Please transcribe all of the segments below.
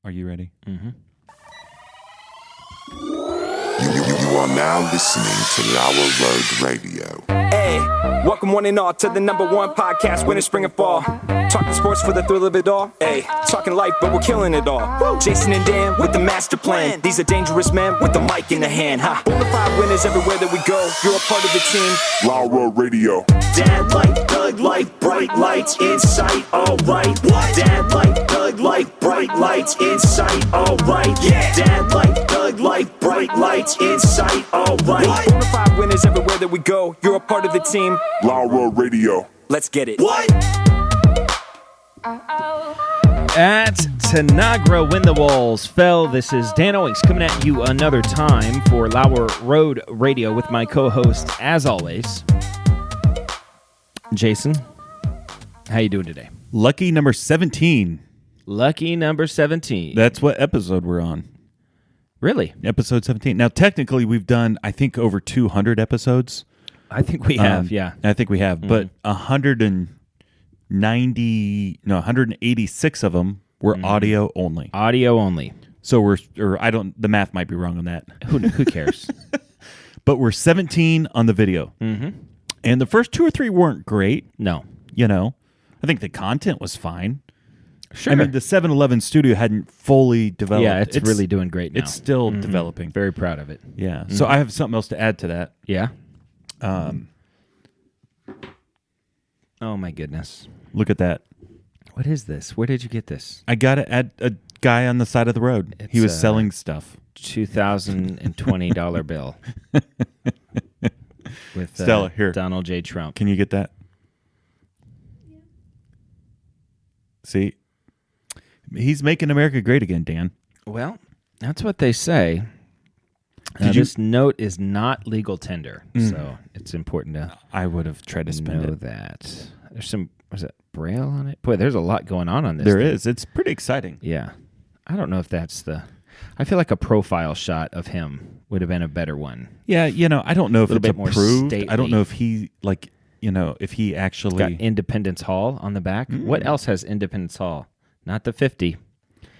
Are you ready? Mm-hmm. You are now listening to Lauer Road Radio. Hey, welcome one and all to the #1 podcast, winter, spring, and fall. Talking sports for the thrill of it all. Hey, talking life, but we're killing it all. Woo. Jason and Dan with the master plan. These are dangerous men with the mic in the hand. Ha. Bonafide winners everywhere that we go. You're a part of the team. Lauer Radio. Dad light, Doug light, bright lights in sight. All right. What? Dad light, Doug light, bright lights in sight. All right. Yeah. Dad light, Doug light, bright lights in sight. All right. Bonafide winners everywhere that we go. You're a part of the team. Lauer Radio. Let's get it. What? At Tanagra, when the walls fell, this is Dan Owings coming at you another time for Lauer Road Radio with my co-host, as always, Jason. How you doing today? Lucky number 17. Lucky number 17. That's what episode we're on. Really? Episode 17. Now, technically, we've done, I think, over 200 episodes. I think we have, yeah. I think we have, but 186 of them were audio only. Audio only. So the math might be wrong on that. Who cares? But we're 17 on the video. Mm-hmm. And the first 2 or 3 weren't great. No. I think the content was fine. Sure. I mean, the 7-Eleven studio hadn't fully developed. Yeah, it's really doing great now. It's still developing. Very proud of it. Yeah. So I have something else to add to that. Yeah? Oh, my goodness. Look at that. What is this? Where did you get this? I got it at a guy on the side of the road. He was selling stuff. $2,020 bill. With Stella, here. Donald J. Trump. Can you get that? Yeah. See? He's making America great again, Dan. Well, that's what they say. This note is not legal tender, so it's important to I would have tried to spend know it. that. There's some, was it Braille on it? Boy, there's a lot going on this. There is. It's pretty exciting. Yeah. I don't know if that's I feel like a profile shot of him would have been a better one. Yeah, I don't know if it's bit more approved. stately. I don't know if he, if he actually... Got Independence Hall on the back. What else has Independence Hall? Not the 50.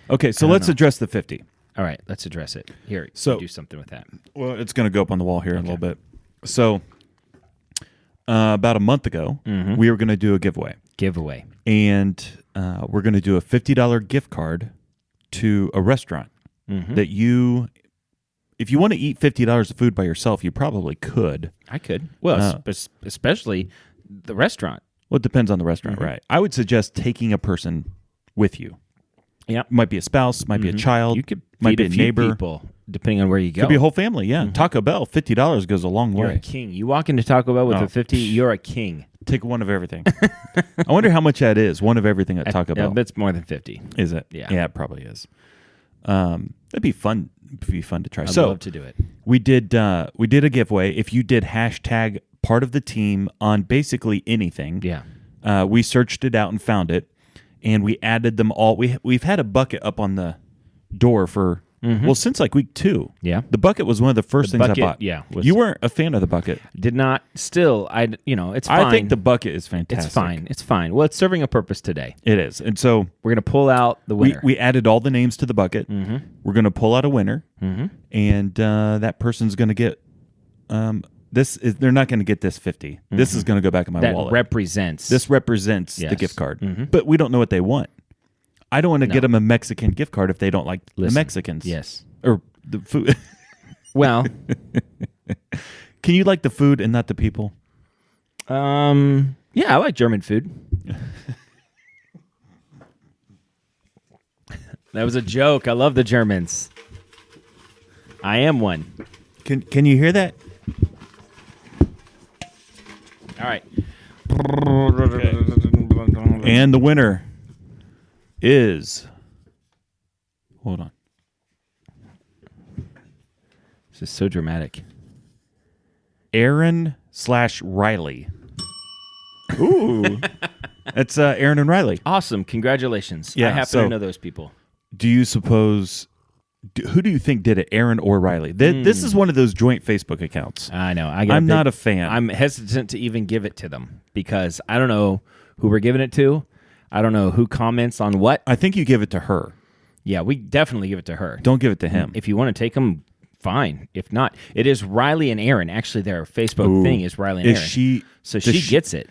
Okay, so let's address the 50. All right, let's address it. Here, So- you do something with that. Well, it's going to go up on the wall here in a little bit. So, about a month ago, we were going to do a giveaway. And we're going to do a $50 gift card to a restaurant that if you want to eat $50 of food by yourself, you probably could. I could. Well, especially the restaurant. Well, it depends on the restaurant, right? I would suggest taking a person with you. Yeah. Might be a spouse, might be a child, You could might feed be a a few neighbor. people, depending on where you go. Could be a whole family, yeah. Taco Bell, $50 goes a long You're way. a king. You walk into Taco Bell with a 50, you're a king. Take one of everything. I wonder how much that is, one of everything at Taco Bell. I bet it's more than 50. Is it? Yeah. Yeah, it probably is. That'd be fun. It'd be fun to try. I'd love to do it. We did a giveaway. If you did hashtag part of the team on basically anything, we searched it out and found it, and we added them all. We've had a bucket up on the door for since like week 2. Yeah. The bucket was one of the first things bucket, I bought. yeah, You weren't a fan of the bucket. Did not. Still, it's fine. I think the bucket is fantastic. It's fine. It's fine. Well, it's serving a purpose today. It is, and so We're going to pull out the winner. we added all the names to the bucket. We're going to pull out a winner, and that person's going to get. They're not going to get this 50. This is going to go back in my wallet. This represents the gift card, but we don't know what they want. I don't want to get them a Mexican gift card if they don't like the Mexicans. Yes, or the food. Well, can you like the food and not the people? Yeah, I like German food. That was a joke. I love the Germans. I am one. Can you hear that? All right. And the winner is... Hold on. This is so dramatic. Aaron/Riley. Ooh. That's Aaron and Riley. Awesome. Congratulations. Yeah, I happen so- to know those people. Do you suppose... who do you think did it, Aaron or Riley? This is one of those joint Facebook accounts. I know. I'm not a fan. I'm hesitant to even give it to them because I don't know who we're giving it to. I don't know who comments on what. I think you give it to her. Yeah, we definitely give it to her. Don't give it to him. If you want to take them, fine. If not, it is Riley and Aaron. Actually, their Facebook thing is Riley and Aaron. So she gets it.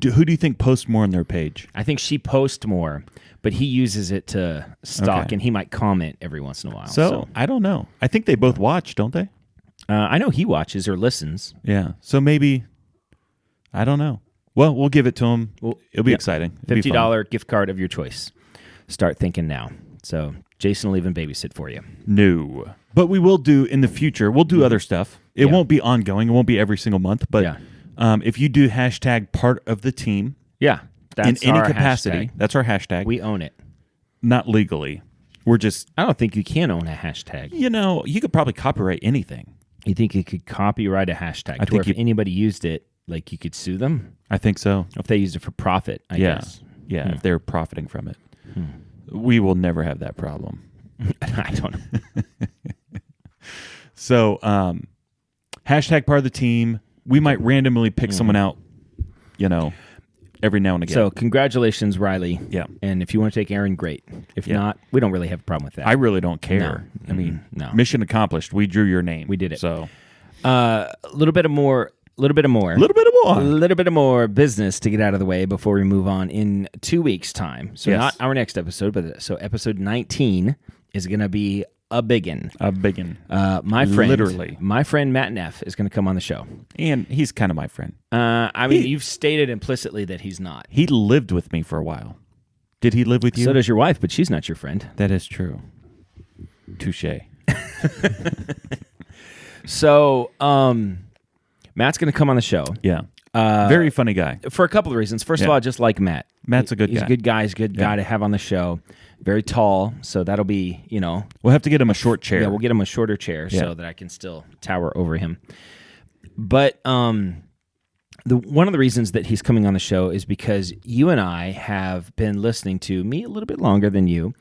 Who do you think posts more on their page? I think she posts more, but he uses it to stalk, and he might comment every once in a while. So I don't know. I think they both watch, don't they? I know he watches or listens. Yeah. So maybe, I don't know. Well, we'll give it to him. It'll be exciting. $50 gift card of your choice. Start thinking now. So Jason will even babysit for you. No. But we will do in the future, we'll do other stuff. It won't be ongoing. It won't be every single month. But if you do hashtag part of the team that's in any our capacity, hashtag. that's our hashtag. We own it. Not legally. We're just... I don't think you can own a hashtag. You could probably copyright anything. You think you could copyright a hashtag? I think if anybody used it, like you could sue them? I think so. If they used it for profit, I guess. Yeah, if they're profiting from it. We will never have that problem. I don't know. So, hashtag part of the team. We might randomly pick someone out, every now and again. So, congratulations, Riley. Yeah. And if you want to take Aaron, great. If not, we don't really have a problem with that. I really don't care. No. I mean, no. Mission accomplished. We drew your name. We did it. So, a little bit of more business to get out of the way before we move on in 2 weeks' time. So not our next episode, but episode 19 is going to be a biggin. My friend Matt Neff is going to come on the show. And he's kind of my friend. You've stated implicitly that he's not. He lived with me for a while. Did he live with you? So does your wife, but she's not your friend. That is true. Touche. So, Matt's going to come on the show. Yeah. Very funny guy. For a couple of reasons. First of all, I just like Matt. Matt's a good guy. He's a good guy. He's a good guy to have on the show. Very tall, so that'll be, We'll have to get him a short chair. Yeah, we'll get him a shorter chair so that I can still tower over him. But one of the reasons that he's coming on the show is because you and I have been listening to, me a little bit longer than you,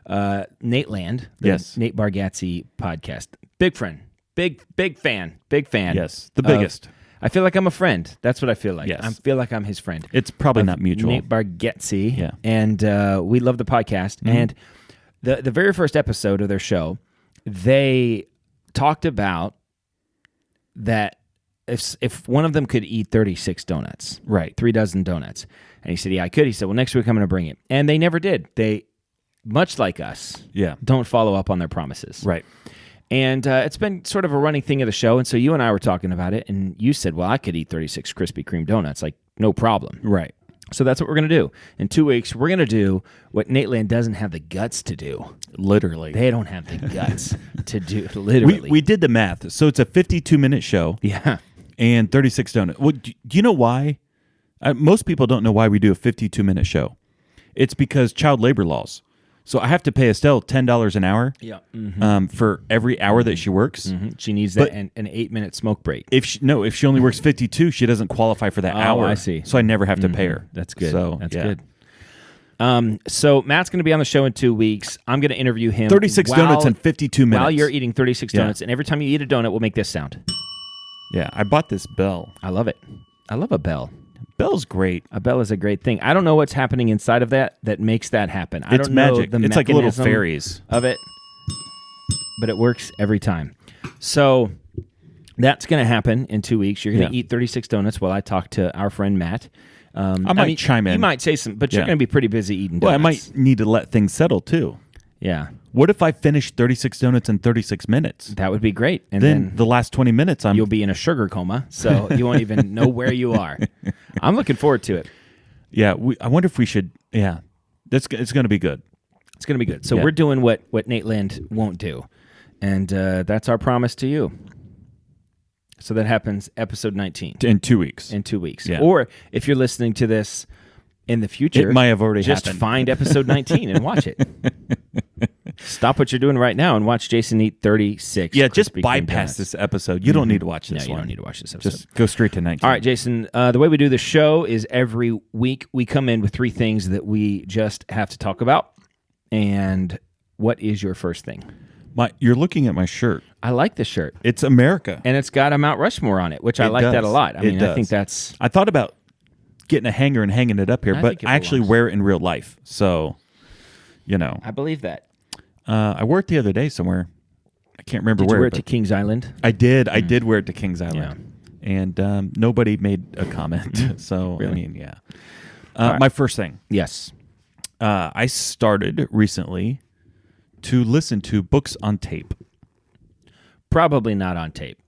Nate Land, the Nate Bargatze podcast. Big friend. Big fan. Yes, the biggest. I feel like I'm a friend. That's what I feel like. Yes. I feel like I'm his friend. It's probably not mutual. Nate Bargatze. Yeah. And we love the podcast. Mm-hmm. And the very first episode of their show, they talked about that if one of them could eat 36 donuts, right, 3 dozen donuts. And he said, yeah, I could. He said, well, next week I'm going to bring it. And they never did. They, much like us, don't follow up on their promises. Right. And it's been sort of a running thing of the show. And so you and I were talking about it, and you said, well, I could eat 36 Krispy Kreme donuts. Like, no problem. Right. So that's what we're going to do. In 2 weeks, we're going to do what Nate Land doesn't have the guts to do. Literally. They don't have the guts to do it. Literally. We did the math. So it's a 52-minute show. Yeah. And 36 donuts. Well, do you know why? Most people don't know why we do a 52-minute show. It's because child labor laws. So I have to pay Estelle $10 an hour for every hour that she works. Mm-hmm. She needs an 8-minute smoke break. If she only works 52, she doesn't qualify for that hour. I see. So I never have to pay her. That's good. So, That's good. So Matt's going to be on the show in 2 weeks. I'm going to interview him. 36 donuts in 52 minutes. While you're eating 36 donuts. And every time you eat a donut, we'll make this sound. Yeah, I bought this bell. I love it. I love a bell. Bell's great. A bell is a great thing. I don't know what's happening inside of that makes that happen. I don't know magic. The it's like little fairies of it, but it works every time. So that's going to happen in 2 weeks. You're going to eat 36 donuts while I talk to our friend Matt. I might chime in. You might say something, but you're going to be pretty busy eating donuts. Well, I might need to let things settle too. Yeah. What if I finish 36 donuts in 36 minutes? That would be great. And then the last 20 minutes, you'll be in a sugar coma, so you won't even know where you are. I'm looking forward to it. Yeah, I wonder if we should. Yeah, it's going to be good. It's going to be good. So we're doing what Nate Land won't do, and that's our promise to you. So that happens episode 19 in 2 weeks. In 2 weeks, yeah. Or if you're listening to this in the future, it might have already just happened. Find episode 19 and watch it. Stop what you're doing right now and watch Jason eat 36. Yeah, just Krispy Kreme bypass donuts. this episode. You don't need to watch this No, you one. don't need to watch this episode. Just go straight to 19. All right, Jason, the way we do the show is every week we come in with 3 things that we just have to talk about. And what is your first thing? You're looking at my shirt. I like the shirt. It's America. And it's got a Mount Rushmore on it, which I like that a lot. I mean, I think that's... I thought about getting a hanger and hanging it up here, but I actually wear it in real life. So, I believe that. I wore it the other day somewhere. I can't remember Did where. you wear it to Kings Island? I did. I did wear it to Kings Island. Yeah. And nobody made a comment. So, really? I mean, yeah. Right. My first thing. Yes. I started recently to listen to books on tape. Probably not on tape.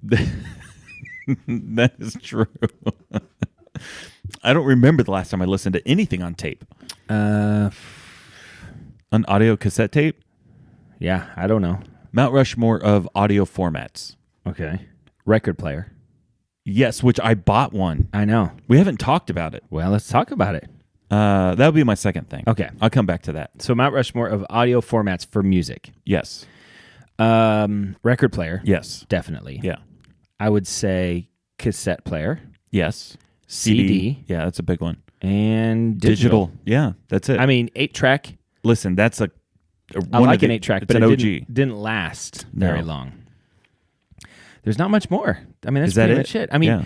That is true. I don't remember the last time I listened to anything on tape. An audio cassette tape? Yeah, I don't know. Mount Rushmore of audio formats. Okay. Record player. Yes, which I bought one. I know. We haven't talked about it. Well, let's talk about it. That would be my second thing. Okay. I'll come back to that. So Mount Rushmore of audio formats for music. Yes. Record player. Yes. Definitely. Yeah. I would say cassette player. Yes. CD. Yeah, that's a big one. And digital. Yeah, that's it. I mean, 8-track. Listen, that's I like an 8-track, but an it didn't last very long. There's not much more. I mean, that's pretty much it. I mean,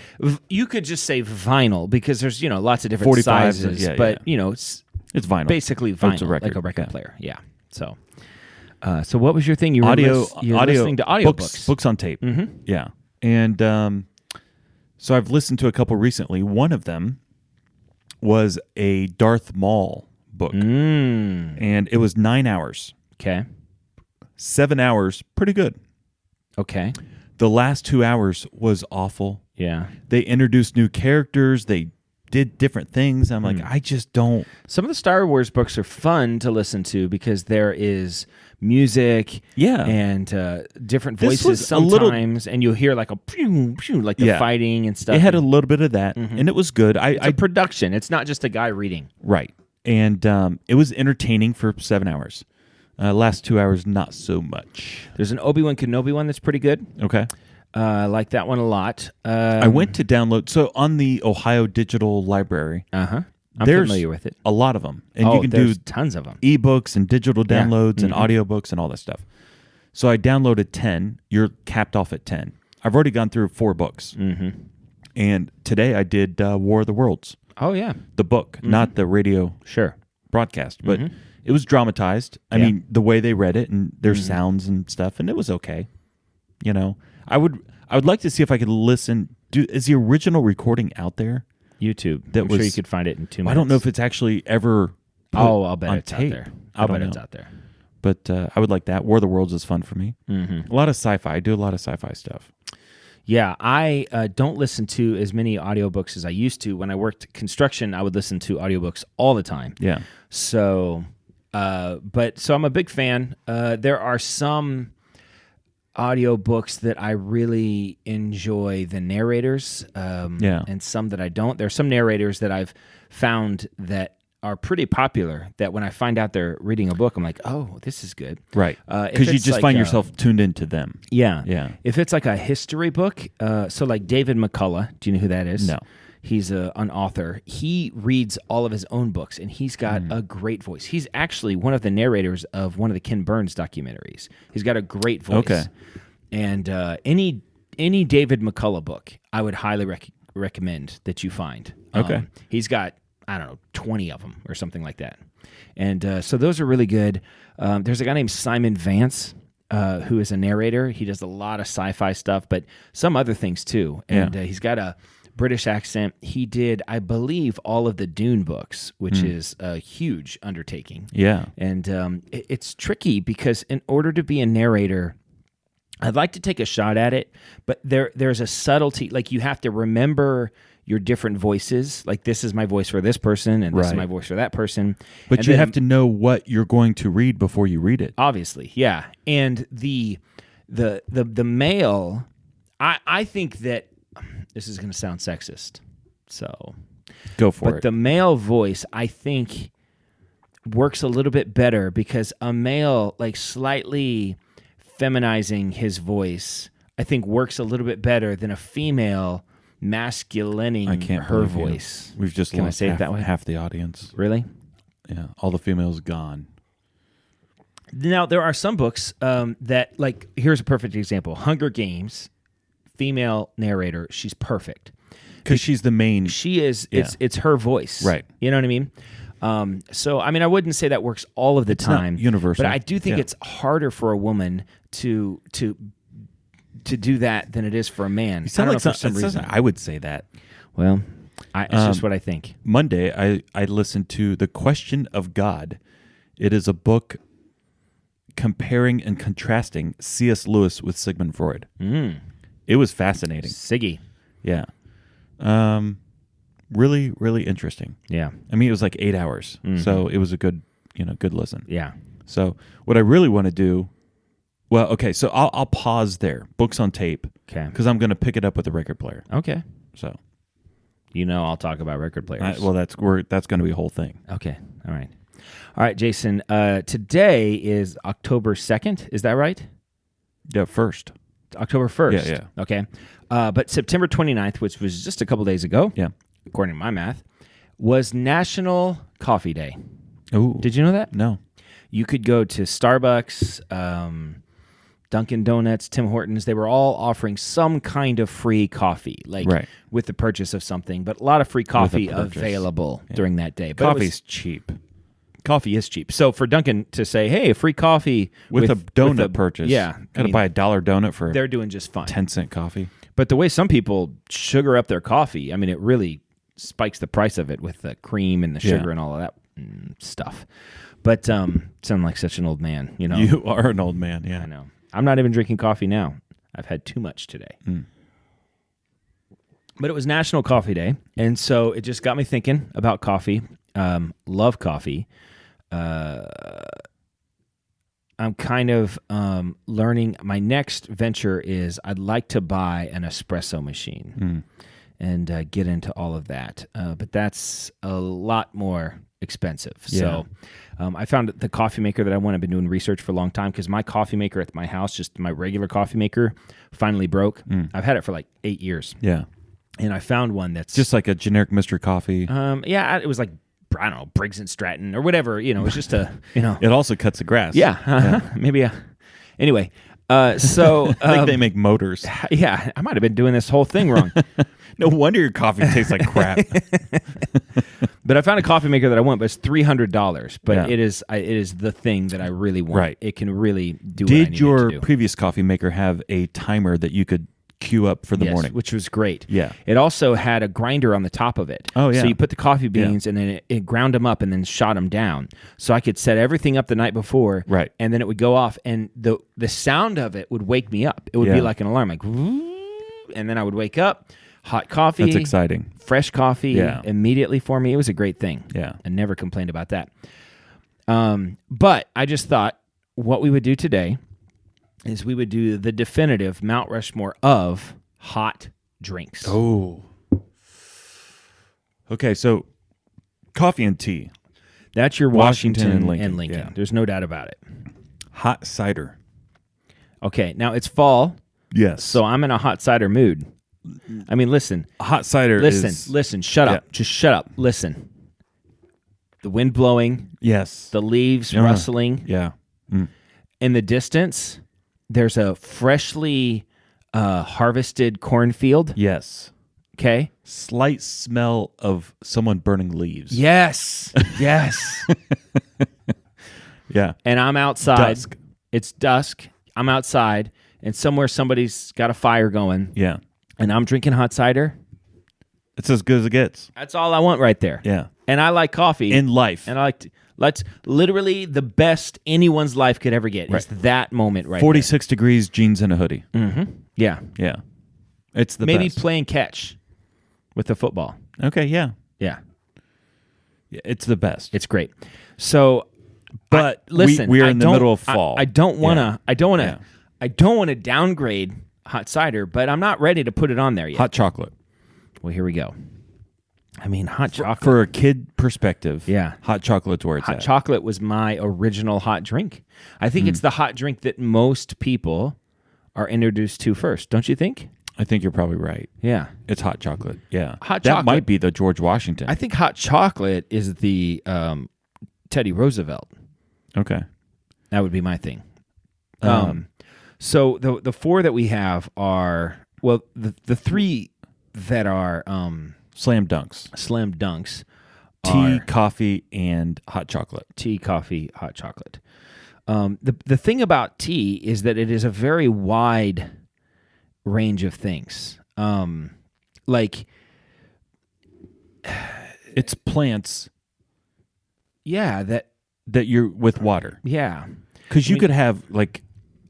you could just say vinyl because there's, lots of different sizes, but, it's vinyl. Basically vinyl, like a record player. Yeah. So what was your thing? You were listening to audiobooks. Books on tape. Mm-hmm. Yeah. And so I've listened to a couple recently. One of them was a Darth Maul book. And it was 9 hours. Okay. 7 hours, pretty good. Okay. The last 2 hours was awful. Yeah. They introduced new characters. They did different things. I'm like, I just don't. Some of the Star Wars books are fun to listen to because there is music and different voices sometimes, and you'll hear like a pew, pew, like the fighting and stuff. It had a little bit of that, and it was good. It's a production. It's not just a guy reading. Right. And it was entertaining for 7 hours. Last 2 hours, not so much. There's an Obi-Wan Kenobi one that's pretty good. Okay. I like that one a lot. I went to download. So on the Ohio Digital Library, I'm there's familiar with it. A lot of them. And you can do tons of them. Ebooks and digital downloads and audiobooks and all that stuff. So I downloaded 10. You're capped off at 10. I've already gone through 4 books. Mm-hmm. And today I did War of the Worlds. Oh, yeah. The book, not the radio broadcast. But it was dramatized. I mean, the way they read it and their sounds and stuff, and it was okay. I would like to see if I could listen. Is the original recording out there? YouTube. I'm sure you could find it in 2 minutes. I don't know if it's actually ever I'll bet on it's tape. out there. I'll bet it's out there. But I would like that. War of the Worlds is fun for me. Mm-hmm. A lot of sci-fi. I do a lot of sci-fi stuff. Yeah, I don't listen to as many audiobooks as I used to. When I worked construction, I would listen to audiobooks all the time. Yeah. So, so I'm a big fan. There are some audiobooks that I really enjoy the narrators, and some that I don't. There are some narrators that I've found that are pretty popular that when I find out they're reading a book, I'm like, oh, this is good. Right. Because you just find yourself tuned into them. Yeah. Yeah. If it's like a history book, so like David McCullough, do you know who that is? No. He's an author. He reads all of his own books, and he's got a great voice. He's actually one of the narrators of one of the Ken Burns documentaries. He's got a great voice. Okay. And any David McCullough book, I would highly recommend that you find. Okay. He's got, 20 of them or something like that. And so those are really good. There's a guy named Simon Vance who is a narrator. He does a lot of sci-fi stuff, but some other things too. And he's got a British accent. He did, I believe, all of the Dune books, which is a huge undertaking. Yeah. And it's tricky because in order to be a narrator, I'd like to take a shot at it, but there's a subtlety. Like you have to remember your different voices. Like this is my voice for this person, and this is my voice for that person. But you have to know what you're going to read before you read it. Obviously, yeah. And the male, I think that this is going to sound sexist, so go for it. But the male voice, I think, works a little bit better because a male, like slightly feminizing his voice, I think works a little bit better than a female masculining her voice. We've just lost half the audience. Really? Yeah, all the females gone. Now, there are some books that, like, here's a perfect example. Hunger Games, female narrator, she's perfect. Because she's the main. She is, it's her voice. Right. You know what I mean? So, I mean, I wouldn't say that works all of the time. Not universal. But I do think it's harder for a woman to do that than it is for a man. You sound I like don't know, for some reason. I would say that. Well, it's just what I think. Monday, I listened to The Question of God. It is a book comparing and contrasting C.S. Lewis with Sigmund Freud. It was fascinating. Siggy. Yeah. Really, really interesting. Yeah. I mean, it was like 8 hours, so it was a good listen. Yeah. So what I really want to do, well, okay, so I'll pause there. Books on tape. Okay. Because I'm going to pick it up with a record player. Okay. So. I'll talk about record players. That's going to be a whole thing. Okay. All right, Jason. Today is October 2nd. Is that right? Yeah, 1st. October 1st. Yeah. Okay. But September 29th, which was just a couple days ago, according to my math, was National Coffee Day. Ooh. Did you know that? No. You could go to Starbucks, Dunkin' Donuts, Tim Hortons. They were all offering some kind of free coffee, with the purchase of something, but a lot of free coffee available during that day. But coffee's cheap. Coffee is cheap. So for Dunkin' to say, hey, free coffee with a donut purchase. Yeah. Got to buy a $1 donut for they're doing just fine. 10-cent coffee. But the way some people sugar up their coffee, I mean, it really spikes the price of it with the cream and the sugar and all of that stuff. But sound like such an old man, you know. You are an old man, yeah. I know. I'm not even drinking coffee now. I've had too much today. But it was National Coffee Day, and so it just got me thinking about coffee. Love coffee. I'm kind of learning. My next venture is I'd like to buy an espresso machine and get into all of that. But that's a lot more expensive. Yeah. So I found the coffee maker that I want. I've been doing research for a long time because my coffee maker at my house, just my regular coffee maker, finally broke. I've had it for like 8 years. Yeah. And I found one that's just like a generic Mr. Coffee. It was like, I don't know, Briggs and Stratton or whatever. You know, it's just a, It also cuts the grass. Yeah. Maybe. Anyway, so I think they make motors. Yeah, I might have been doing this whole thing wrong. No wonder your coffee tastes like crap. But I found a coffee maker that I want, but it's $300. But it is the thing that I really want. Right. It can really do what I need it to do. Did your previous coffee maker have a timer that you could queue up for the morning? Which was great. Yeah. It also had a grinder on the top of it. Oh, yeah. So you put the coffee beans and then it ground them up and then shot them down. So I could set everything up the night before. Right. And then it would go off and the sound of it would wake me up. It would be like an alarm, like, and then I would wake up. Hot coffee. That's exciting. Fresh coffee immediately for me. It was a great thing. Yeah. I never complained about that. But I just thought what we would do today is we would do the definitive Mount Rushmore of hot drinks. Oh. Okay, so coffee and tea. That's your Washington and Lincoln. Yeah. There's no doubt about it. Hot cider. Okay, now it's fall. Yes. So I'm in a hot cider mood. I mean, listen. Hot cider Listen, shut up. Just shut up. Listen. The wind blowing. Yes. The leaves rustling. Yeah. In the distance, there's a freshly harvested cornfield. Yes. Okay. Slight smell of someone burning leaves. Yes. Yes. Yeah. And I'm outside. Dusk. It's dusk. I'm outside, and somewhere somebody's got a fire going. Yeah. And I'm drinking hot cider. It's as good as it gets. That's all I want right there. Yeah. And I like coffee. In life. And I like let's literally the best anyone's life could ever get. Right. Is that moment right 46 degrees, jeans and a hoodie. Mm-hmm. Yeah. Yeah. It's the Maybe best. playing catch with the football. Okay, yeah. Yeah. Yeah, it's the best. It's great. So but listen, we are in the middle of fall. I don't want to downgrade hot cider, but I'm not ready to put it on there yet. Hot chocolate. Well, here we go. I mean, hot chocolate. For a kid perspective, yeah, hot chocolate's where it's at. Hot chocolate was my original hot drink. I think it's the hot drink that most people are introduced to first. Don't you think? I think you're probably right. Yeah. It's hot chocolate. Yeah. Hot that chocolate. might be the George Washington. I think hot chocolate is the Teddy Roosevelt. Okay. That would be my thing. So the four that we have are, well, the three that are slam dunks. Slam dunks tea, coffee, and hot chocolate. Tea, coffee, hot chocolate. The thing about tea is that it is a very wide range of things. Like it's plants. Yeah, that you're with water. Yeah, because you could have like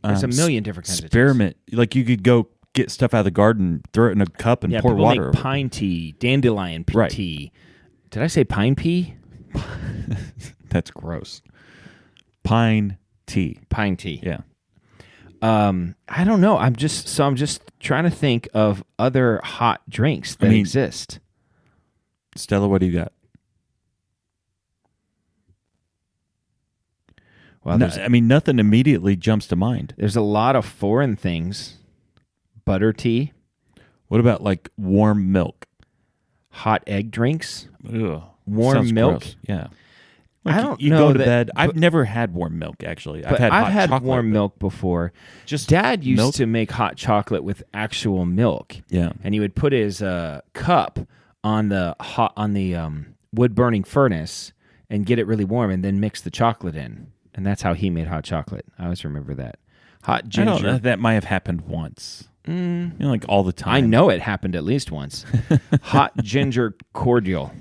there's a million different kinds experiment. Of like you could go get stuff out of the garden, throw it in a cup, and pour water. Make pine tea, dandelion tea. Did I say pine pea? That's gross. Pine tea. Pine tea. Yeah. I don't know. I'm just trying to think of other hot drinks that exist. Stella, what do you got? Well, nothing immediately jumps to mind. There's a lot of foreign things. Butter tea. What about like warm milk? Hot egg drinks? Ugh, warm milk? Gross. Yeah. Like I don't you know go to bed. I've never had warm milk, actually. I've had warm milk before. Just Dad used to make hot chocolate with actual milk. Yeah. And he would put his cup on the wood burning furnace and get it really warm and then mix the chocolate in. And that's how he made hot chocolate. I always remember that. Hot ginger. I don't know. That might have happened once. Like all the time. I know it happened at least once. Hot ginger cordial.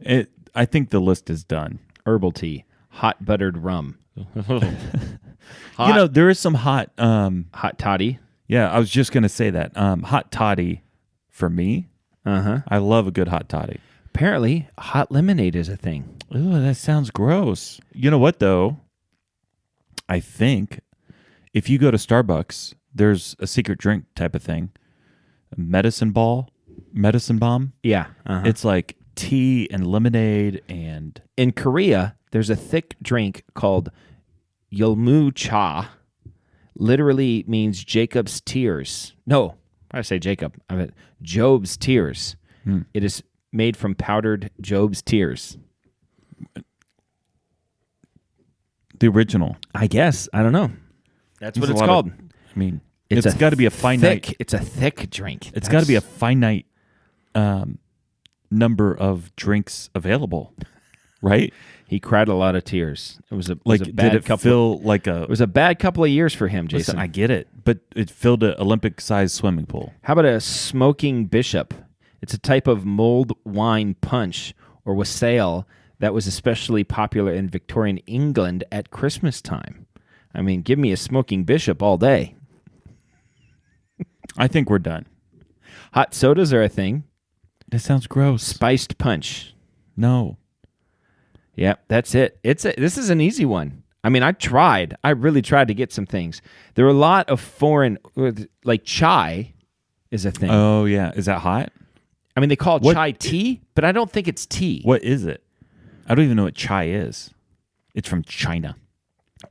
I think the list is done. Herbal tea. Hot buttered rum. There is some hot... hot toddy. Yeah, I was just going to say that. Hot toddy for me. Uh-huh. I love a good hot toddy. Apparently, hot lemonade is a thing. Ooh, that sounds gross. You know what, though? I think if you go to Starbucks, there's a secret drink type of thing. Medicine bomb. Yeah. Uh-huh. It's like tea and lemonade and... In Korea, there's a thick drink called Yulmu cha. Literally means Jacob's tears. No, I say Jacob. I mean Job's tears. It is made from powdered Job's tears. The original. I guess. I don't know. That's what it's called. It's got to be a finite... It's a thick drink. It's got to be a finite number of drinks available, right? He cried a lot of tears. It was a bad did it couple. fill like a? It was a bad couple of years for him, Jason. Listen, I get it, but it filled an Olympic-sized swimming pool. How about a smoking bishop? It's a type of mulled wine punch or wassail that was especially popular in Victorian England at Christmas time. I mean, give me a smoking bishop all day. I think we're done. Hot sodas are a thing. That sounds gross. Spiced punch. No. Yeah, that's it. This is an easy one. I mean, I really tried to get some things. There are a lot of foreign, like chai is a thing. Oh, yeah. Is that hot? I mean, they call it chai tea, but I don't think it's tea. What is it? I don't even know what chai is. It's from China.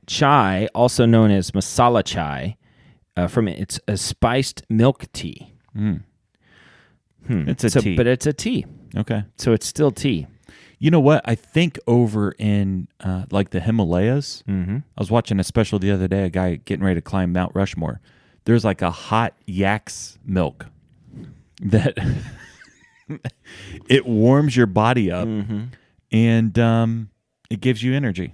Chai, also known as masala chai, it's a spiced milk tea. It's a tea. But it's a tea. Okay. So it's still tea. You know what? I think over in like the Himalayas, I was watching a special the other day, a guy getting ready to climb Mount Rushmore. There's like a hot yak's milk that it warms your body up and it gives you energy.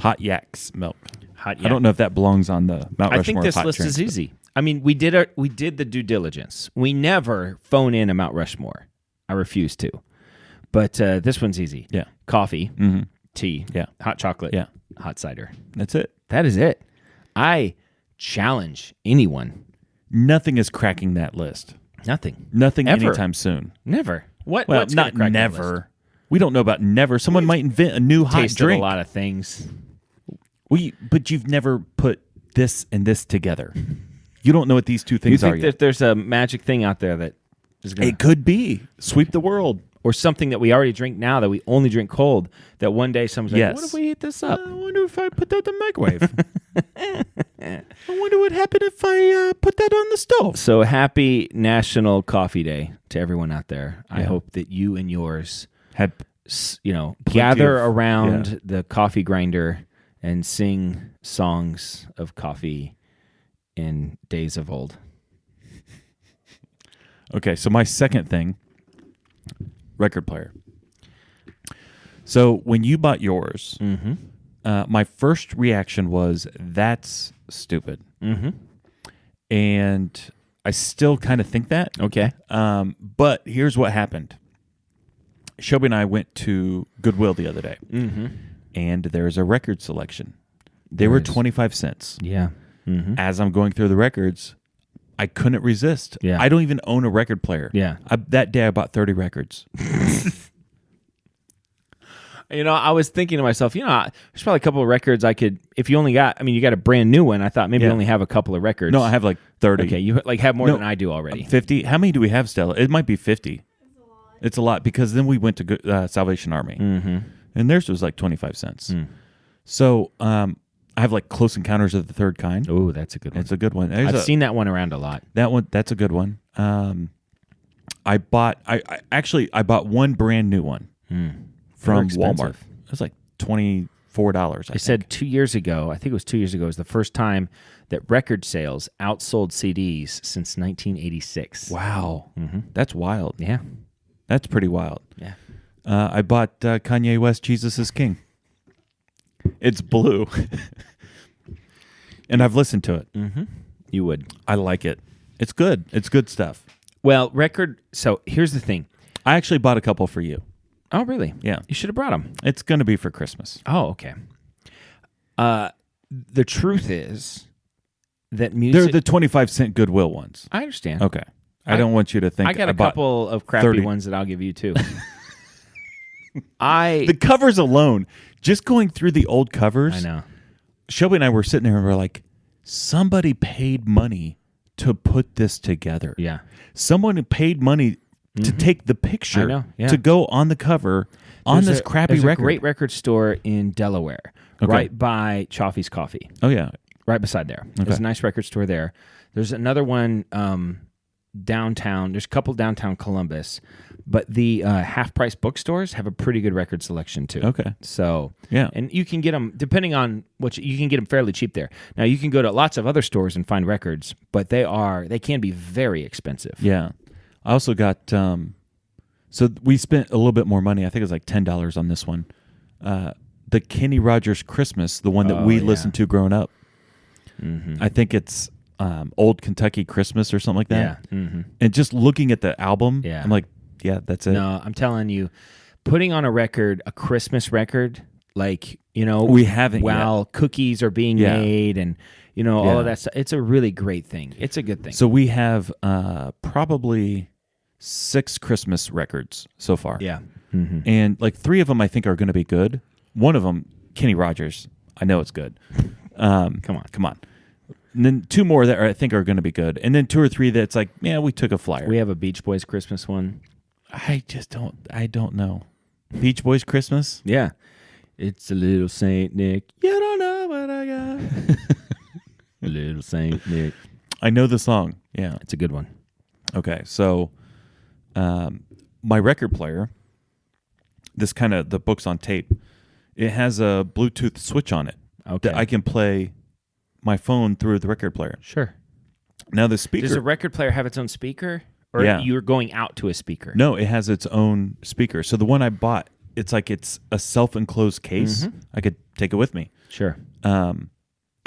Hot yak's milk. Hot yak. I don't know if that belongs on the Mount Rushmore. I think this list is easy. I mean, we did the due diligence. We never phone in a Mount Rushmore. I refuse to. But this one's easy. Yeah. Coffee, tea, hot chocolate, hot cider. That's it. That is it. I challenge anyone. Nothing is cracking that list. Nothing. Nothing Ever. anytime soon. Never. Well, what's not crack never. We don't know about never. Someone might invent a new hot Tasted drink. a lot of things. But you've never put this and this together. You don't know what these two things you are think yet. that there's a magic thing out there that is going to... It could be. Sweep the world. Or something that we already drink now that we only drink cold, that one day someone's like, Yes. what if we heat this up? I wonder if I put that in the microwave. I wonder what happened if I put that on the stove. So happy National Coffee Day to everyone out there. I hope that you and yours Had gather around the coffee grinder and sing songs of coffee in days of old. Okay, so my second thing record player. So when you bought yours, my first reaction was, that's stupid. And I still kind of think that. Okay. But here's what happened. Shelby and I went to Goodwill the other day, and there's a record selection. They were 25 cents. Yeah. As I'm going through the records, I couldn't resist. Yeah. I don't even own a record player. Yeah. That day I bought 30 records. I was thinking to myself, there's probably a couple of records I could, if you only got, you got a brand new one. I thought maybe you only have a couple of records. No, I have like 30. Okay, you have more than I do already. 50. How many do we have, Stella? It might be 50. It's a lot because then we went to Salvation Army, and theirs was like 25 cents. So I have like Close Encounters of the Third Kind. Oh, that's a good one. It's a good one. I've seen that one around a lot. That's a good one. I bought bought one brand new one from Walmart. It was like $24. I said 2 years ago, I think it was 2 years ago, was the first time that record sales outsold CDs since 1986. Wow. That's wild. Yeah. That's pretty wild. Yeah. I bought Kanye West, Jesus is King. It's blue. And I've listened to it. You would. I like it. It's good. It's good stuff. Well, so here's the thing. I actually bought a couple for you. Oh, really? Yeah. You should have brought them. It's going to be for Christmas. Oh, okay. The truth is that music... They're the 25-cent Goodwill ones. I understand. Okay. I don't want you to think I got a couple of crappy 30. ones that I'll give you, too. The covers alone, just going through the old covers. I know. Shelby and I were sitting there and we're like, somebody paid money to put this together. Yeah. Someone paid money to take the picture I know, yeah. to go on the cover on this crappy there's record. a great record store in Delaware, right by Chaffee's Coffee. Oh, yeah. Right beside there. There's a nice record store there. There's another one downtown. There's a couple downtown Columbus, but the half-price bookstores have a pretty good record selection too. Okay. So, yeah. And you can get them, depending on you can get them fairly cheap there. Now, you can go to lots of other stores and find records, but they can be very expensive. Yeah. I also got, so we spent a little bit more money. I think it was like $10 on this one. The Kenny Rogers Christmas, the one that we listened to growing up. I think it's Old Kentucky Christmas or something like that. Yeah. And just looking at the album, I'm like, yeah, that's it. No, I'm telling you, putting on a Christmas record, like, we haven't while yet. Cookies are being made and, all of that stuff. It's a really great thing. It's a good thing. So we have probably 6 Christmas records so far. Yeah. And like 3 of them I think are going to be good. One of them, Kenny Rogers, I know it's good. Come on. And then 2 more that I think are going to be good. And then 2 or 3 that's like, yeah, we took a flyer. We have a Beach Boys Christmas one. I don't know. Beach Boys Christmas? Yeah. It's a little Saint Nick. You don't know what I got. Little Saint Nick. I know the song. Yeah. It's a good one. Okay. So my record player, the books on tape, it has a Bluetooth switch on it. Okay. That I can play my phone through the record player. Sure. Now the speaker. Does a record player have its own speaker? Or you're going out to a speaker? No, it has its own speaker. So the one I bought, it's a self-enclosed case. I could take it with me. Sure.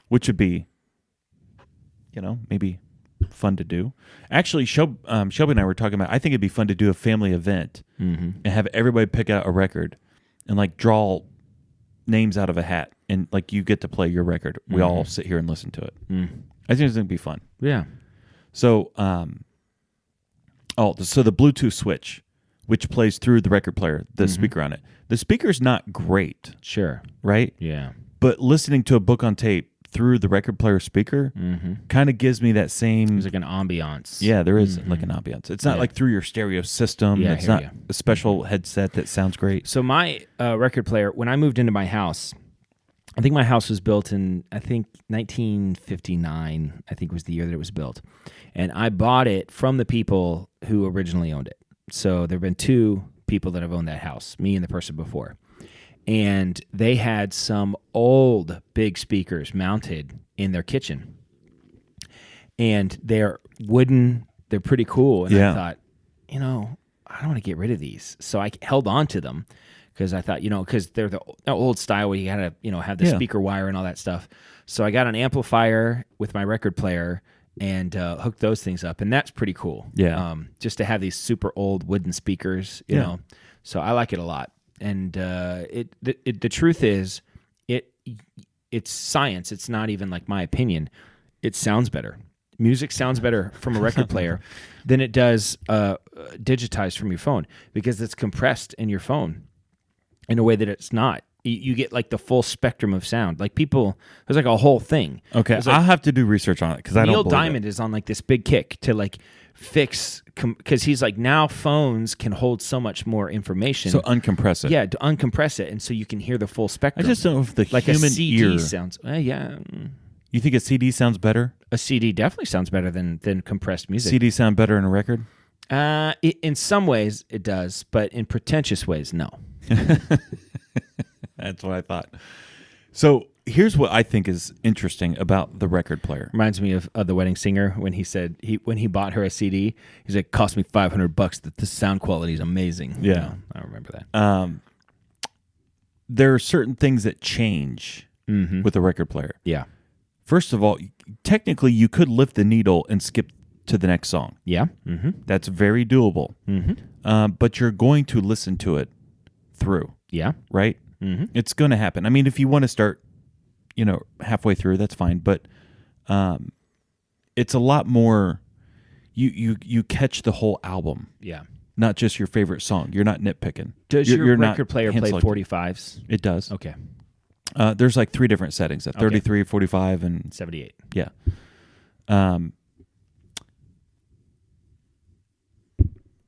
Which would be, maybe fun to do. Actually, Shelby and I were talking about, I think it'd be fun to do a family event and have everybody pick out a record and like draw names out of a hat and like you get to play your record. We all sit here and listen to it. I think it's going to be fun. Yeah. So, so the Bluetooth switch, which plays through the record player, the speaker on it. The speaker's not great. Sure. Right? Yeah. But listening to a book on tape through the record player speaker kind of gives me that same... There's like an ambiance. Yeah, there is like an ambiance. It's not like through your stereo system. Yeah, it's not a special headset that sounds great. So my record player, when I moved into my house, I think my house was built in, 1959, I think was the year that it was built. And I bought it from the people who originally owned it. So there have been 2 people that have owned that house, me and the person before. And they had some old big speakers mounted in their kitchen. And they're wooden, they're pretty cool. And I thought, I don't want to get rid of these. So I held on to them because I thought, because they're the old style where you got to, have the speaker wire and all that stuff. So I got an amplifier with my record player and hooked those things up. And that's pretty cool. Yeah. Just to have these super old wooden speakers, you know. So I like it a lot. And the truth is, it's science. It's not even like my opinion. It sounds better. Music sounds better from a record player than it does digitized from your phone because it's compressed in your phone in a way that it's not. You get like the full spectrum of sound. Like there's like a whole thing. Okay, like, I'll have to do research on it because I don't believe Neil Diamond is on like this big kick to like fix because he's like now phones can hold so much more information. So uncompress it. Yeah, to uncompress it, and so you can hear the full spectrum. I just don't know if the like human a CD ear sounds. Yeah. You think a CD sounds better? A CD definitely sounds better than compressed music. CD sound better than a record? In some ways it does, but in pretentious ways, no. That's what I thought. So here's what I think is interesting about the record player. Reminds me of The Wedding Singer when he said when he bought her a CD, he's like, "Cost me $500. That the sound quality is amazing." Yeah, I remember that. There are certain things that change with a record player. Yeah. First of all, technically, you could lift the needle and skip to the next song. Yeah. That's very doable. But you're going to listen to it through. Yeah. Right? It's going to happen. I mean, if you want to start, halfway through, that's fine. But it's a lot more. You catch the whole album. Yeah. Not just your favorite song. You're not nitpicking. Does you're your not record player play hand-selecting. 45s? It does. Okay. There's like 3 different settings: 33, 45, and 78. Yeah.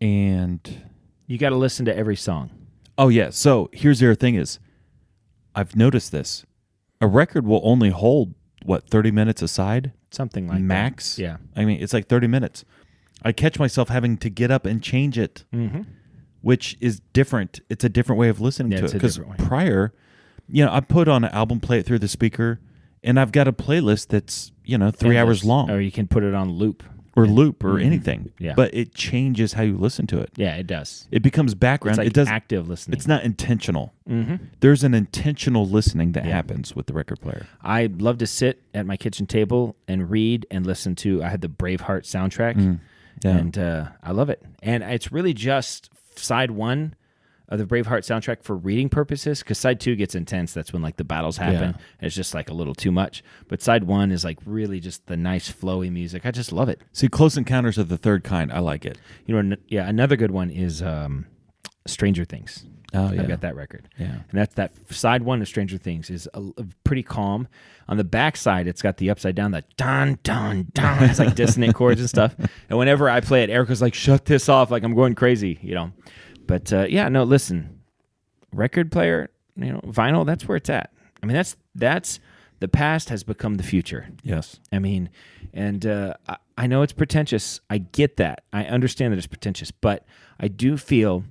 And you got to listen to every song. Oh yeah. So here's the other thing: is I've noticed this. A record will only hold 30 minutes aside, something like max. That. Yeah. I mean, it's like 30 minutes. I catch myself having to get up and change it, which is different. It's a different way of listening to it because prior. I put on an album, play it through the speaker, and I've got a playlist that's 3 hours long. Or you can put it on loop. Or loop or anything. Yeah. But it changes how you listen to it. Yeah, it does. It becomes background. It's like it does active listening. It's not intentional. There's an intentional listening that happens with the record player. I love to sit at my kitchen table and read and listen to. I had the Braveheart soundtrack, and I love it. And it's really just side 1 of the Braveheart soundtrack for reading purposes, because side 2 gets intense. That's when like the battles happen. And it's just like a little too much. But side 1 is like really just the nice flowy music. I just love it. See, Close Encounters of the Third Kind, I like it. Another good one is Stranger Things. Oh, yeah. I've got that record. Yeah. And that's that side 1 of Stranger Things is a pretty calm. On the back side, it's got the upside down, that dun, dun, dun. It's like dissonant chords and stuff. And whenever I play it, Erica's like, shut this off. Like I'm going crazy, But listen, record player, vinyl, that's where it's at. I mean, that's the past has become the future. Yes. I mean, and I know it's pretentious. I get that. I understand that it's pretentious, but I do feel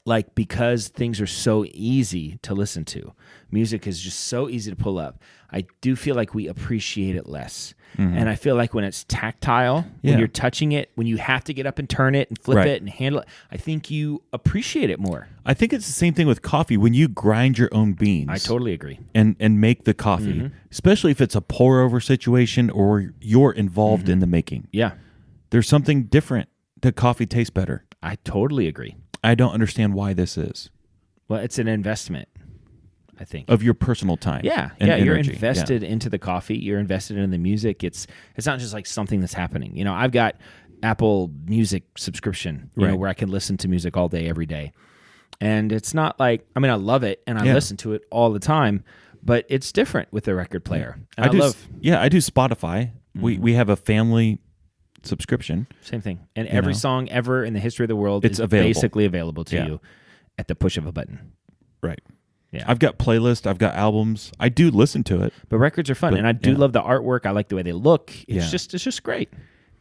like because things are so easy to listen to, music is just so easy to pull up, I do feel like we appreciate it less. And I feel like when it's tactile, when you're touching it, when you have to get up and turn it and flip it and handle it, I think you appreciate it more. I think it's the same thing with coffee. When you grind your own beans. I totally agree. And make the coffee, especially if it's a pour-over situation or you're involved in the making. Yeah. There's something different that coffee tastes better. I totally agree. I don't understand why this is. Well, it's an investment, I think. Of your personal time. Yeah. And You're energy. invested into the coffee. You're invested in the music. It's not just like something that's happening. I've got Apple Music subscription, where I can listen to music all day, every day. And it's not like, I love it and I listen to it all the time, but it's different with the record player. And I do Spotify. We have a family subscription. Same thing. And every song ever in the history of the world is basically available to you at the push of a button. Right. Yeah. I've got playlists. I've got albums. I do listen to it. But records are fun. And I do love the artwork. I like the way they look. It's just great.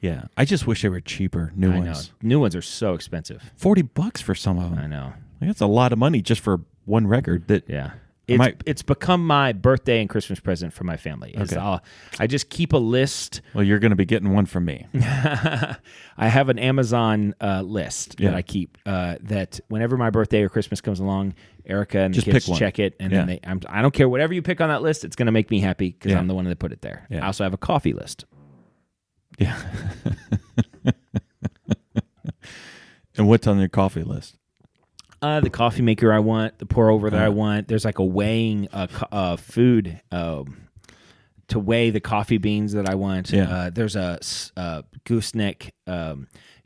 Yeah. I just wish they were cheaper. New ones. Know. New ones are so expensive. $40 for some of them. I know. Like, that's a lot of money just for one record that It's become my birthday and Christmas present for my family. I just keep a list. Well, you're going to be getting one from me. I have an Amazon list that I keep. That whenever my birthday or Christmas comes along, Erica and the kids check it, and then I don't care whatever you pick on that list. It's going to make me happy because I'm the one that put it there. Yeah. I also have a coffee list. Yeah. And what's on your coffee list? The coffee maker I want, the pour over that I want. There's like a weighing food to weigh the coffee beans that I want. Yeah. There's a gooseneck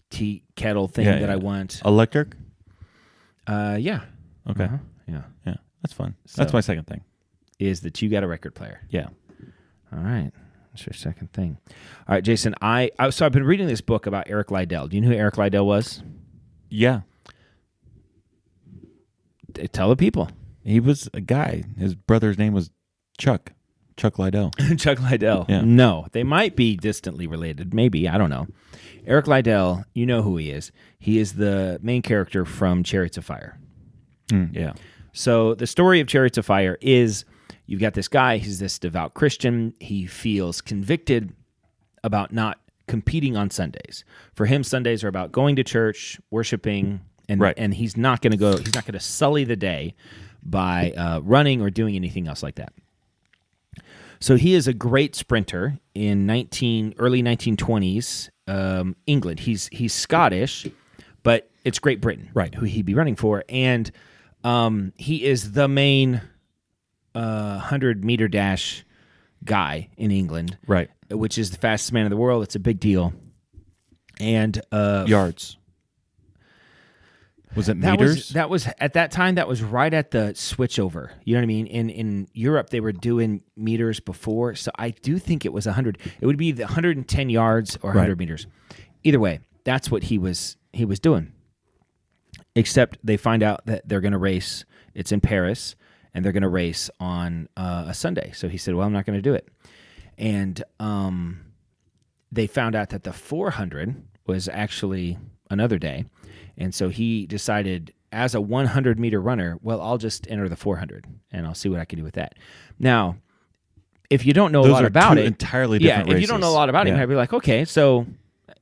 tea kettle thing that I want. Electric? Yeah. Okay. Uh-huh. Yeah. Yeah. That's fun. That's my second thing. Is that you got a record player? Yeah. All right. That's your second thing. All right, Jason. So I've been reading this book about Eric Liddell. Do you know who Eric Liddell was? Yeah. Tell the people. He was a guy. His brother's name was Chuck Liddell. Chuck Liddell. Yeah. No, they might be distantly related. Maybe. I don't know. Eric Liddell, you know who he is. He is the main character from Chariots of Fire. Yeah. So the story of Chariots of Fire is you've got this guy. He's this devout Christian. He feels convicted about not competing on Sundays. For him, Sundays are about going to church, worshiping, and he's not going to go. He's not going to sully the day by running or doing anything else like that. So he is a great sprinter in early 1920s England. He's Scottish, but it's Great Britain, who he'd be running for, and he is the main 100-meter dash guy in England, which is the fastest man in the world. It's a big deal. And yards. Was it meters? That was at that time. That was right at the switchover. You know what I mean? In Europe, they were doing meters before, so I do think it was 100. It would be the 110 yards or 100 meters. Either way, that's what he was doing. Except they find out that they're going to race. It's in Paris, and they're going to race on a Sunday. So he said, "Well, I'm not going to do it." And they found out that the 400 was actually another day. And so he decided, as a 100-meter runner, well, I'll just enter the 400, and I'll see what I can do with that. Now, if you don't know a lot about it, entirely different races. If you don't know a lot about him, I'd be like, okay, so,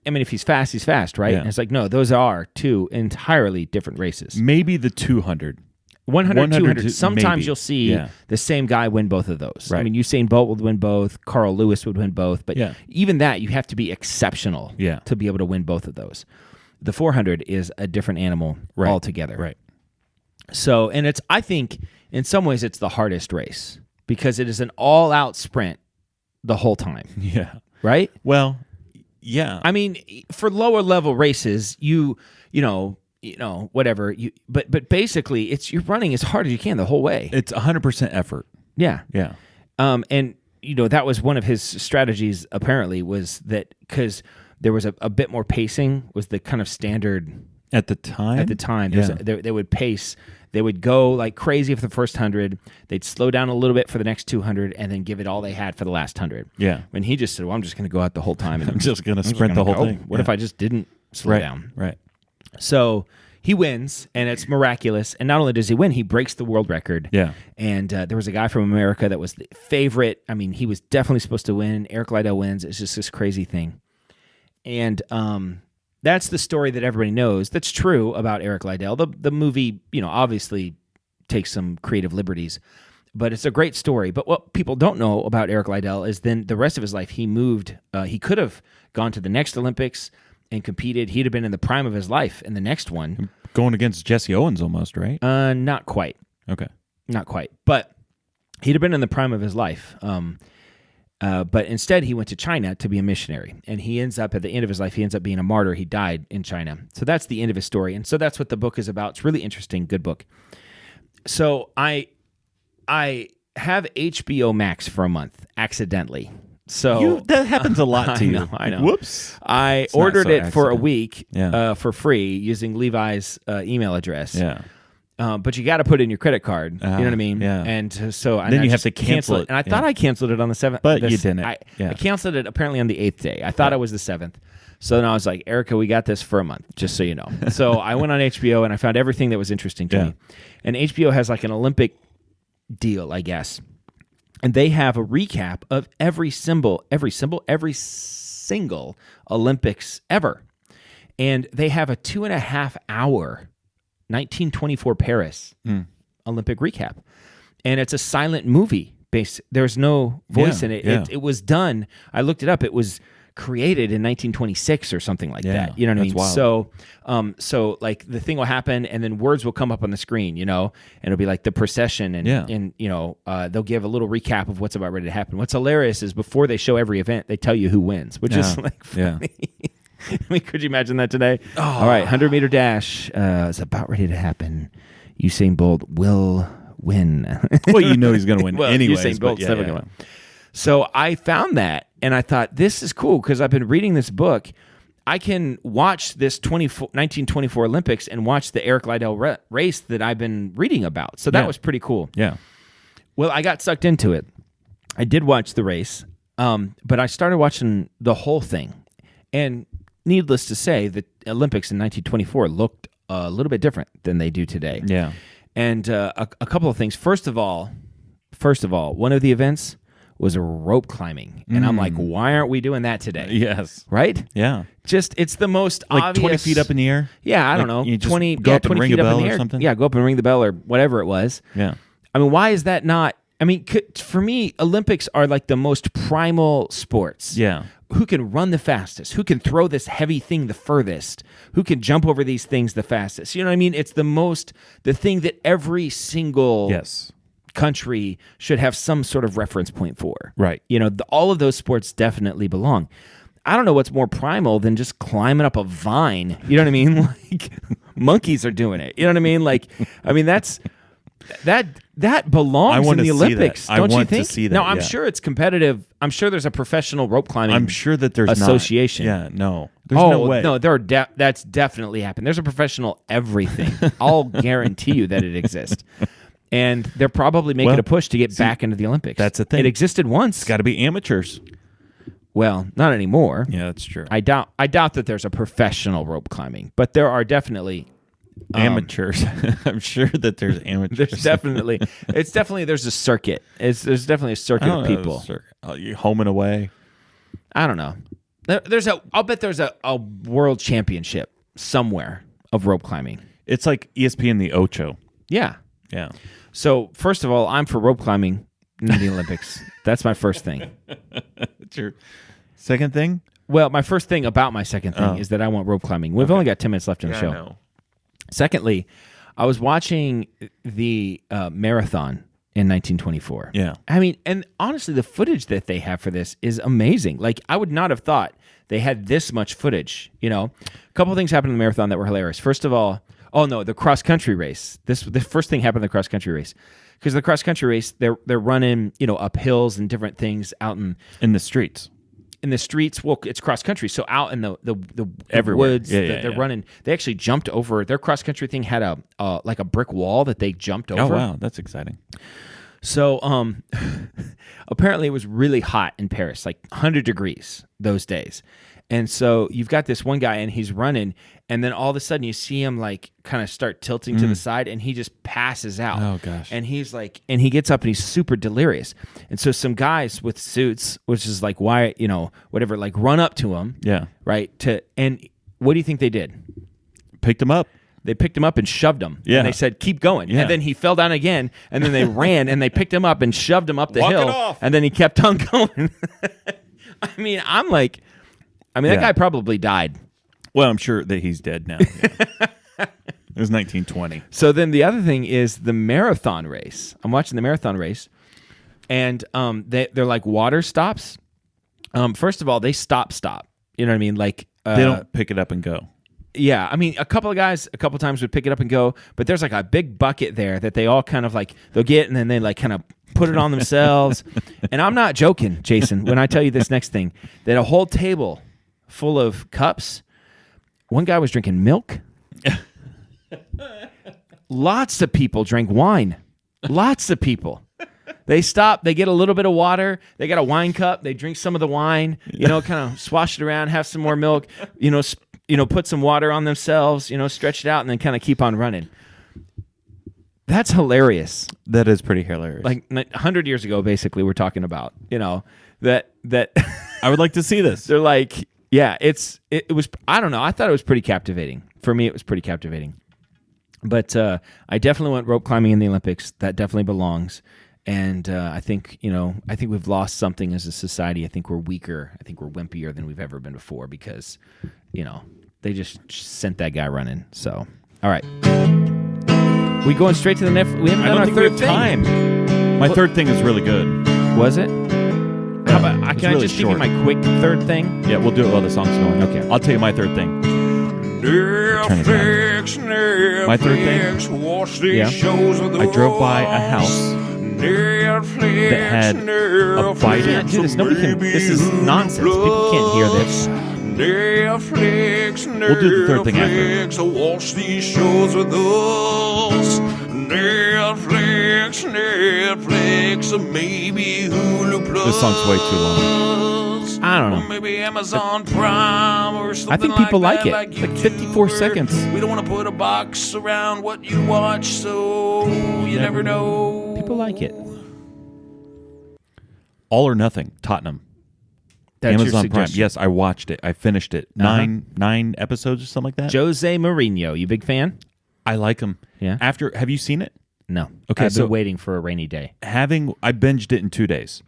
I mean, if he's fast, right? Yeah. And it's like, no, those are two entirely different races. Maybe the 200. 100, 200. Sometimes maybe. You'll see the same guy win both of those. Right. I mean, Usain Bolt would win both. Carl Lewis would win both. But even that, you have to be exceptional to be able to win both of those. The 400 is a different animal altogether. Right. So, and I think, in some ways, it's the hardest race because it is an all-out sprint the whole time. Yeah. Right? Well, yeah. I mean, for lower-level races, you know, whatever. But basically, you're running as hard as you can the whole way. It's 100% effort. Yeah. Yeah. And, that was one of his strategies, apparently, was that because there was a bit more pacing was the kind of standard at the time. They would pace. They would go like crazy for the first 100. They'd slow down a little bit for the next 200, and then give it all they had for the last 100. Yeah. And he just said, "Well, I'm just going to go out the whole time, and I'm just going to sprint the whole thing. What if I just didn't slow down?" Right. So he wins, and it's miraculous. And not only does he win, he breaks the world record. Yeah. And there was a guy from America that was the favorite. I mean, he was definitely supposed to win. Eric Liddell wins. It's just this crazy thing. And that's the story that everybody knows. That's true about Eric Liddell. The movie, obviously takes some creative liberties, but it's a great story. But what people don't know about Eric Liddell is then the rest of his life, he moved. He could have gone to the next Olympics and competed. He'd have been in the prime of his life in the next one. Going against Jesse Owens almost, right? Not quite. Okay. Not quite. But he'd have been in the prime of his life. But instead, he went to China to be a missionary. And he ends up, at the end of his life, he ends up being a martyr. He died in China. So that's the end of his story. And so that's what the book is about. It's really interesting. Good book. So I have HBO Max for a month, accidentally. So that happens a lot to you. I know. Whoops. I It's not ordered so it for a accident. week Yeah. for free using Levi's email address. Yeah. But you got to put in your credit card. You know what I mean? yeah. And so Then you have to cancel it. And I thought I canceled it on the 7th. But you didn't. I Yeah. canceled it apparently on the 8th day. I thought it was the 7th. So then I was like, Erica, we got this for a month, just so you know. So I went on HBO and I found everything that was interesting to me. And HBO has like an Olympic deal, I guess. And they have a recap of every single Olympics ever. And they have a 2.5 hour 1924 Paris Olympic recap. And it's a silent movie. There's no voice in it. Yeah. It was done. I looked it up. It was created in 1926 or something like that. You know what I mean? Wild. So like the thing will happen and then words will come up on the screen, you know, and it'll be like the procession and you know, they'll give a little recap of what's about ready to happen. What's hilarious is before they show every event, they tell you who wins, which is like funny. I mean, could you imagine that today? Oh. All right, 100-meter dash is about ready to happen. Usain Bolt will win. Well, you know he's going to win anyways. Usain Bolt's never going to win. So I found that, and I thought, this is cool, because I've been reading this book. I can watch this 1924 Olympics and watch the Eric Liddell race that I've been reading about. So that was pretty cool. Yeah. Well, I got sucked into it. I did watch the race, but I started watching the whole thing. And needless to say, the Olympics in 1924 looked a little bit different than they do today. Yeah. And a couple of things. First of all, one of the events was rope climbing. And I'm like, why aren't we doing that today? Yes. Right? Yeah. Just, it's the most like obvious. 20 feet up in the air? Yeah, I don't know. You just 20, go up and 20 ring feet a up bell in the or air. something? Yeah, go up and ring the bell or whatever it was. Yeah. I mean, why is that not? I mean, for me, Olympics are like the most primal sports. Yeah. Who can run the fastest? Who can throw this heavy thing the furthest? Who can jump over these things the fastest? You know what I mean? It's the thing that every single country should have some sort of reference point for. Right. You know, all of those sports definitely belong. I don't know what's more primal than just climbing up a vine. You know what I mean? Like monkeys are doing it. You know what I mean? Like, I mean, that belongs in the Olympics, don't you think? To see that. Now, I'm sure it's competitive. I'm sure there's a professional rope climbing. I'm sure that there's association. Yeah, no, there's no way. No, that's definitely happened. There's a professional everything. I'll guarantee you that it exists, and they're probably making a push to get back into the Olympics. That's the thing. It existed once. It's got to be amateurs. Well, not anymore. Yeah, that's true. I doubt that there's a professional rope climbing, but there are definitely. Amateurs. I'm sure that there's amateurs. There's there's a circuit. There's definitely a circuit of people. You home and away. I don't know. I'll bet there's a world championship somewhere of rope climbing. It's like ESPN the Ocho. Yeah. Yeah. So first of all, I'm for rope climbing in the Olympics. That's my first thing. That's your second thing? Well, my first thing about my second thing is that I want rope climbing. We've only got 10 minutes left in the show. I know. Secondly, I was watching the marathon in 1924. Yeah. I mean, and honestly, the footage that they have for this is amazing. Like, I would not have thought they had this much footage, you know? A couple of things happened in the marathon that were hilarious. First of all, the cross-country race. The first thing happened in the cross-country race. Because the cross-country race, they're running, you know, up hills and different things out in the streets. In the streets, well, it's cross country, so out in the Everywhere. woods, they're running. They actually jumped over. Their cross country thing had a brick wall that they jumped over. Oh wow, that's exciting. So apparently it was really hot in Paris, like 100 degrees those days. And so you've got this one guy and he's running, and then all of a sudden you see him like kind of start tilting to the side, and he just passes out. Oh gosh. And he's like, and he gets up and he's super delirious. And so some guys with suits, which is like why, you know, whatever, like run up to him. Yeah. Right. And what do you think they did? Picked him up. They picked him up and shoved him. Yeah. And they said, keep going. Yeah. And then he fell down again. And then they ran and they picked him up and shoved him up the hill. Walk it off. And then he kept on going. I mean, that guy probably died. Well, I'm sure that he's dead now. Yeah. It was 1920. So then the other thing is the marathon race. I'm watching the marathon race, and they're like water stops. First of all, they stop. You know what I mean? Like they don't pick it up and go. Yeah, I mean, a couple of guys a couple times would pick it up and go, but there's like a big bucket there that they all kind of like, they'll get and then they like kind of put it on themselves. And I'm not joking, Jason, when I tell you this next thing, that a whole table full of cups, one guy was drinking milk. Lots of people drank wine. Lots of people. They stop, they get a little bit of water, they got a wine cup, they drink some of the wine, you know, kind of swash it around, have some more milk, you know, put some water on themselves, you know, stretch it out, and then kind of keep on running. That's hilarious. That is pretty hilarious. Like 100 years ago, basically, we're talking about, that I would like to see this. they're like, yeah, it was, I don't know. I thought it was pretty captivating. For me, it was pretty captivating. But I definitely went rope climbing in the Olympics. That definitely belongs. And I think we've lost something as a society. I think we're weaker. I think we're wimpier than we've ever been before because, they just sent that guy running. So, all right. We going straight to the next. We haven't done our third thing. Time. My third thing is really good. Was it? How about can I just give you my quick third thing? Yeah, we'll do it while the song's going. Okay. I'll tell you my third thing. My third thing. Yeah. I drove by a house that had a bite. We can't do this. Nobody can. This is nonsense. People can't hear this. Netflix, we'll do the third thing after. Watch these shows with us. Netflix, maybe Hulu Plus. This song's way too long. I don't know. Maybe Amazon Prime or something. I think people like it. Like Like 54 seconds. We don't want to put a box around what you watch, so you never know. People like it. All or Nothing, Tottenham. That's Amazon your Prime. suggestion. Yes, I watched it. I finished it. Nine episodes or something like that. Jose Mourinho, you big fan? I like him. Yeah. Have you seen it? No. Okay, I've so- been waiting for a rainy day. I binged it in 2 days.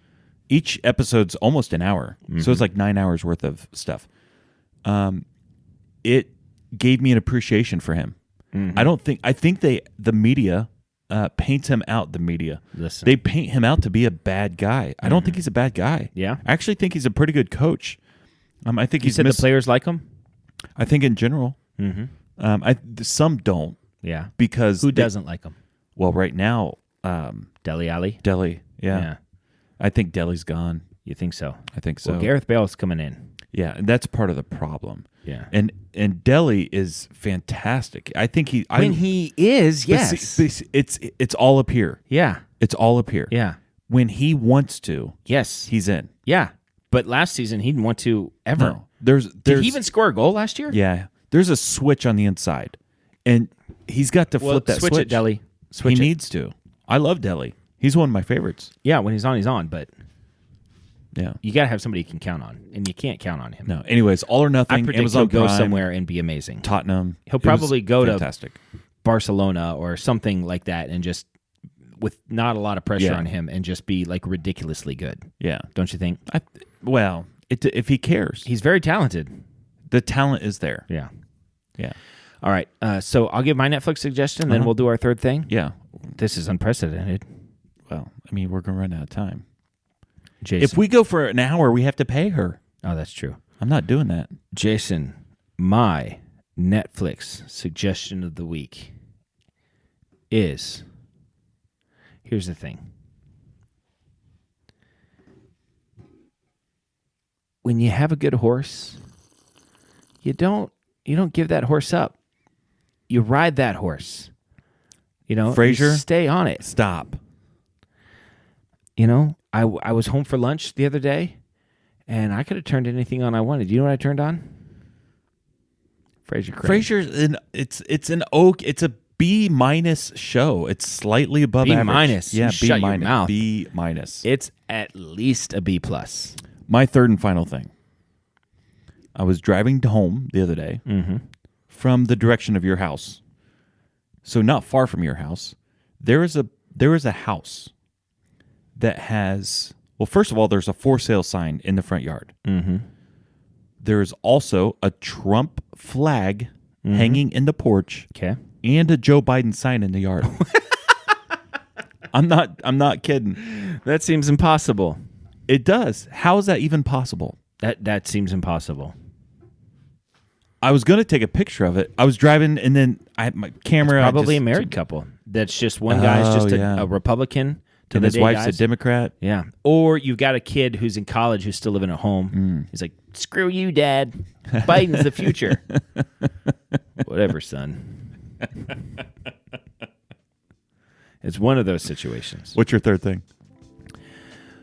Each episode's almost an hour, so it's like 9 hours worth of stuff. It gave me an appreciation for him. I think the media paints him out. The media, Listen. they paint him out to be a bad guy. I don't think he's a bad guy. Yeah? I actually think he's a pretty good coach. I think You he's said the players like him? I think in general, some don't Yeah. because Who doesn't like him? Well, right now, Dele Alli? Delhi. Yeah, I think Delhi's gone. You think so? I think so. Well, Gareth Bale's coming in. Yeah, and that's part of the problem. Yeah. And Delhi is fantastic. I think he is, but yes. see, it's all up here. Yeah. It's all up here. Yeah. When he wants to, Yes. he's in. Yeah. But last season, he didn't want to ever. No, there's Did he even score a goal last year? Yeah, there's a switch on the inside, and he's got to flip that switch. Switch it, Delhi. Switch he it. needs to. I love Delhi. He's one of my favorites. Yeah, when he's on, but Yeah. you got to have somebody you can count on, and you can't count on him. No. Anyways, All or Nothing. I predict Amazon he'll go Prime, somewhere and be amazing. Tottenham. He'll It was probably go fantastic. to Barcelona or something like that, and just with not a lot of pressure Yeah. on him, and just be like ridiculously good. Yeah. Don't you think? If he cares, He's very talented. the talent is there. Yeah. Yeah. All right. So I'll give my Netflix suggestion, then we'll do our third thing. Yeah. This is unprecedented. Well, I mean, we're gonna run out of time. Jason. If we go for an hour, we have to pay her. Oh, that's true. I'm not doing that. Jason, my Netflix suggestion of the week is, here's the thing. When you have a good horse, you don't give that horse up. You ride that horse. Frasier? You stay on it. Stop. I was home for lunch the other day, and I could have turned anything on I wanted. You know what I turned on? Frasier. Frasier's it's an oak. It's a B- show. It's slightly above B-. average. Yeah, You shut your B-. mouth. B-. It's at least a B+. My third and final thing. I was driving home the other day from the direction of your house, so not far from your house. There is a house that has, well, first of all, there's a for sale sign in the front yard. There's also a Trump flag hanging in the porch. Okay. And a Joe Biden sign in the yard. I'm not kidding. That seems impossible. It does. How is that even possible? That seems impossible. I was going to take a picture of it. I was driving, and then I had my camera. Probably a married couple. That's just one guy's just a Republican to and the his day wife's guys. a Democrat. Yeah. Or you've got a kid who's in college who's still living at home. He's like, screw you, Dad. Biden's the future. Whatever, son. It's one of those situations. What's your third thing?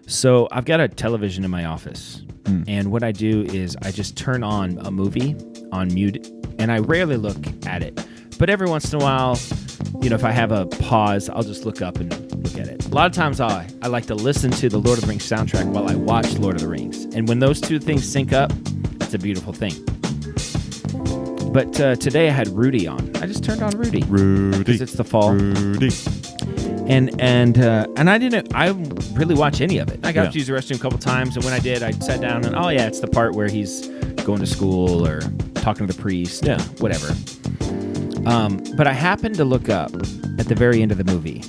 So I've got a television in my office, and what I do is I just turn on a movie on mute, and I rarely look at it. But every once in a while, if I have a pause, I'll just look up and look at it. A lot of times I like to listen to the Lord of the Rings soundtrack while I watch Lord of the Rings. And when those two things sync up, it's a beautiful thing. But today I had Rudy on. I just turned on Rudy. Because it's the fall. Rudy. And I really watch any of it. I got to use the restroom a couple times, and when I did, I sat down and it's the part where he's going to school or talking to the priest, whatever. But I happened to look up at the very end of the movie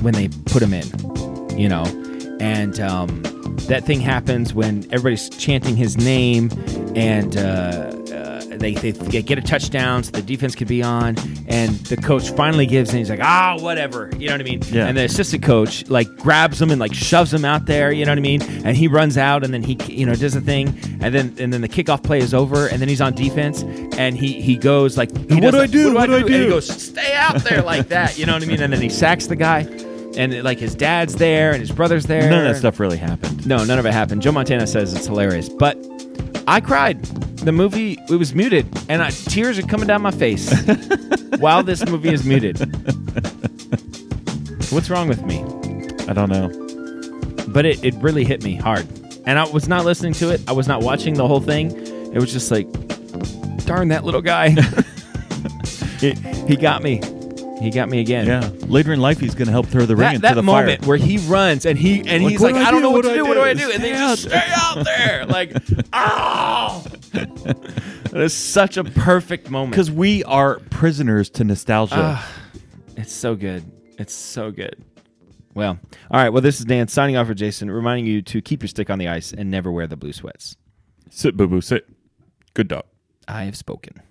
when they put him in, and that thing happens when everybody's chanting his name, and they get a touchdown so the defense could be on, and the coach finally gives, and he's like, whatever, you know what I mean? Yeah. And the assistant coach grabs him and shoves him out there, you know what I mean? And he runs out, and then he does the thing, and then the kickoff play is over, and then he's on defense, and he goes what do I do? And he goes, stay out there like that, you know what I mean? And then he sacks the guy. And his dad's there and his brother's there. None of that stuff really happened. No, none of it happened. Joe Montana says it's hilarious. But I cried. The movie, it was muted. And tears are coming down my face while this movie is muted. What's wrong with me? I don't know. But it really hit me hard. And I was not listening to it. I was not watching the whole thing. It was just like, darn that little guy. He got me. He got me again. Yeah. Later in life, he's going to help throw the ring into the fire. That moment where he runs and he's like, I don't know what to do. What do I do? And they just stay out there. That is such a perfect moment. Because we are prisoners to nostalgia. It's so good. It's so good. Well, all right. Well, this is Dan signing off for Jason, reminding you to keep your stick on the ice and never wear the blue sweats. Sit, boo-boo, sit. Good dog. I have spoken.